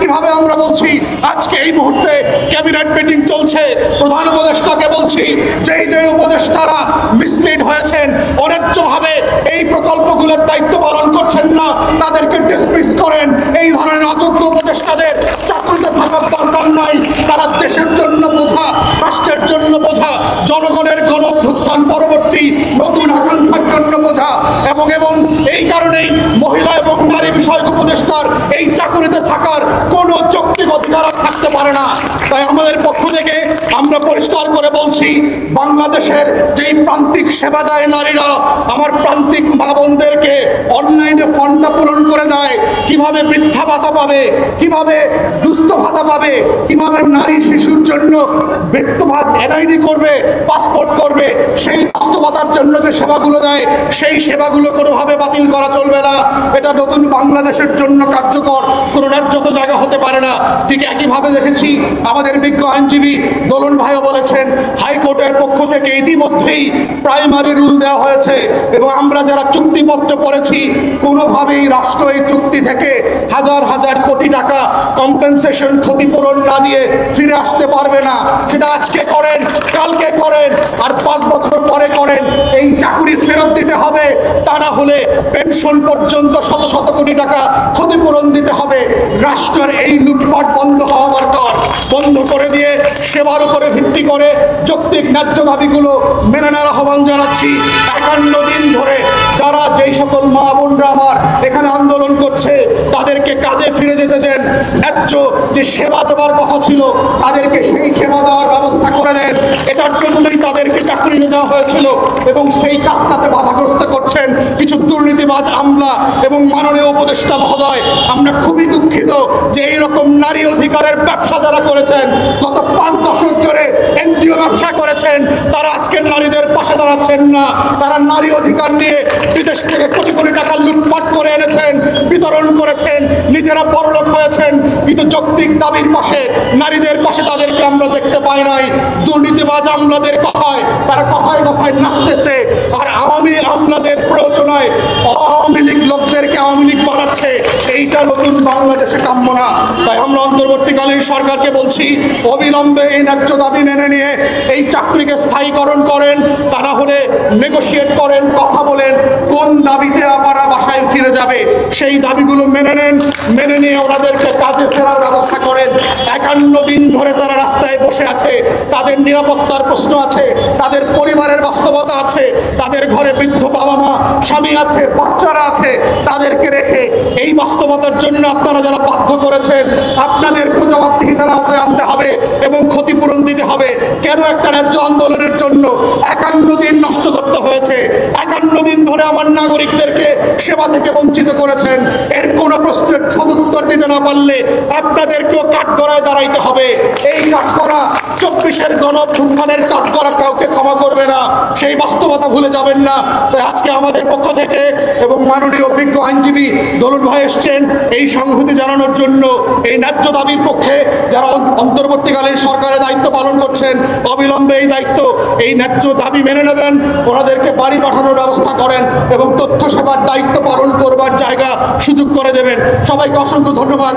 একইভাবে আমরা বলছি আজকে এই মুহূর্তে ক্যাবিনেট মিটিং চলছে, প্রধান উপদেষ্টাকে বলছি যে উপদেষ্টারা মিসলিড হয়েছেন, অন্যায্যভাবে এই প্রকল্পগুলোর দায়িত্ব পালন করছেন না, তাদেরকে ডিসমিস করেন। এই ধরনের অযোগ্য উপদেষ্টাদের চাকরিতে থাকার দরকার নাই। তারা দেশের জন্য বোঝা, রাষ্ট্রের জন্য বোঝা, জনগণের গণ অভ্যুত্থান পরবর্তী নতুন আকাঙ্ক্ষার জন্য বোঝা এবং এই কারণেই মহিলা এবং নারী বিষয়ক উপদেষ্টার এই চাকরিতে থাকার কোনো যৌক্তিক অধিকার থাকতে পারে না। তাই আমাদের পক্ষ থেকে আমরা পরিষ্কার করে বলছি, বাংলাদেশের যেই প্রান্তিক সেবা দেয় নারীরা, আমার প্রান্তিক মা বোনদেরকে অনলাইনে ফর্মটা পূরণ করে দেয়, কিভাবে বৃদ্ধা ভাতা পাবে, কিভাবে দুস্থ ভাতা পাবে, কিভাবে নারী শিশুর জন্য মৃত্যু ভাতা এনআইডি করবে, পাসপোর্ট করবে, সেই বাস্তবতার জন্য যে সেবাগুলো দেয় সেই সেবাগুলো কোনোভাবে বাতিল করা চলবে না। এটা নতুন বাংলাদেশের জন্য কার্যকর কোনো ন্যায্যত জায়গা হতে পারে না। ঠিক একইভাবে দেখেছি আমাদের বিজ্ঞ আইনজীবী দোলন ভাইও বলেছেন, হাইকোর্টের পক্ষ থেকে ইতিমধ্যেই প্রাইমারি রুল দেওয়া হয়েছে এবং আমরা যারা চুক্তিপত্র পড়েছি কোনোভাবেই রাষ্ট্র এই চুক্তি থেকে হাজার হাজার কোটি টাকা কম্পেনসেশন, ক্ষতিপূরণ না দিয়ে ফিরে আসতে পারবে না। সেটা আজকে করেন, কালকে করেন, আর 5 বছর পরে করেন, এই চাকুরি ফেরত দিতে হবে। তা না হলে পেনশন পর্যন্ত শত শত কোটি টাকা ক্ষতিপূরণ দিতে হবে। রাষ্ট্রের এই লুটপাট বন্ধ হওয়া দরকার। বন্ধ করে দিয়ে সেবার উপরে ভিত্তি করে যৌক্তিক ন্যায্য দাবিগুলো মেনে নেওয়ার আহ্বান জানাচ্ছি। 51 দিন ধরে যারা যেই সকল মা বোনরা আমার এখানে আন্দোলন করছে তাদেরকে কাজে ফিরে যেতে দেন, ন্যায্য যে সেবা দেওয়ার কথা ছিল তাদেরকে সেই সেবা দেওয়ার ব্যবস্থা করে দেন। এটার জন্যই তাদেরকে চাকরি দেওয়া হয়েছিল এবং সেই কাজটাতে বাধাগ্রস্ত করছেন কিছু দুর্নীতিবাজ আমলা এবং মাননীয় উপদেষ্টা মহোদয়। আমরা খুবই দুঃখিত যে এইরকম নারী অধিকারের ব্যবসা যারা করেছেন, গত 5 দশক ধরে এনজিও ব্যবসা করেছেন, তারা আজকের নারীদের পাশে দাঁড়াচ্ছেন না। তারা নারী অধিকার নিয়ে বিদেশ থেকে কোটি কোটি টাকা লুটপাট করে এনেছেন, বিতরণ করেছেন, নিজেরা বড়লোক হয়েছেন, কিন্তু যৌক্তিক দাবির পাশে, নারীদের পাশে তাদেরকে আমরা দেখতে পাই নাই। দুর্নীতিবাজ আমলাদের কথায় তারা কথায় কথায় নাচতেছে, আর আওয়ামী আমলাদের প্রয়োজনায় আওয়ামী লীগ লোকদেরকে আওয়ামী লীগ বানাচ্ছে। এইটা নতুন বাংলাদেশে কাম্য না। তাই আমরা অন্তর্বর্তীকালীন সরকারকে বলছি, অবিলম্বে এই ন্যায্য দাবি মেনে নিয়ে এই চাকরিকে স্থায়ীকরণ করেন, তা না হলে নেগোশিয়েট করেন, কথা বলেন কোন দাবিতে আপনারা বাসায় ফিরে যাবে সেই দাবিগুলো মেনে নেন, মেনে নিয়ে ওনাদেরকে কাজে ফেরার ব্যবস্থা করেন। 51 দিন ধরে তারা রাস্তায় বসে আছে, তাদের নিরাপত্তার প্রশ্ন আছে, তাদের পরিবারের বাস্তবতা আছে, তাদের ঘরে বৃদ্ধ বাবা মা, স্বামী আছে, বাচ্চারা আছে, তাদেরকে রেখে এই বাস্তবতার জন্য আপনারা যারা বাধ্য করেছেন আপনাদেরকে জবাবদিহিতার আওতায় আনতে হবে এবং ক্ষতিপূরণ দিতে হবে। কেন একটা ন্যায্য আন্দোলনের জন্য 51 দিন নষ্ট করতে হয়েছে? 51 দিন ধরে আমার নাগরিকদেরকে সেবা থেকে বঞ্চিত করেছেন। এর কোনো প্রশ্নের সদুত্তর দিতে না পারলে আপনাদেরকেও কাঠগড়ায় দাঁড়াইতে হবে। এই কাঠগড়া 24-এর গণ অভ্যুত্থানের কাঠগড়া কাউকে ক্ষমা করবে না, সেই বাস্তবতা ভুলে যাবেন না। তাই আজকে আমাদের পক্ষ থেকে এবং মাননীয় অভিজ্ঞ আইনজীবী দোলন ভাই এসছেন এই সংহতি জানানোর জন্য, এই ন্যায্য দাবির পক্ষে যারা অন্তর্বর্তীকালীন সরকারের দায়িত্ব পালন করছেন, অবিলম্বে এই দায়িত্ব, এই ন্যায্য দাবি মেনে নেবেন, ওনাদেরকে বাড়ি পাঠানোর ব্যবস্থা করেন এবং তথ্য সেবার দায়িত্ব পালন করবার জায়গা সুযোগ করে দেবেন। সবাইকে অসংখ্য ধন্যবাদ।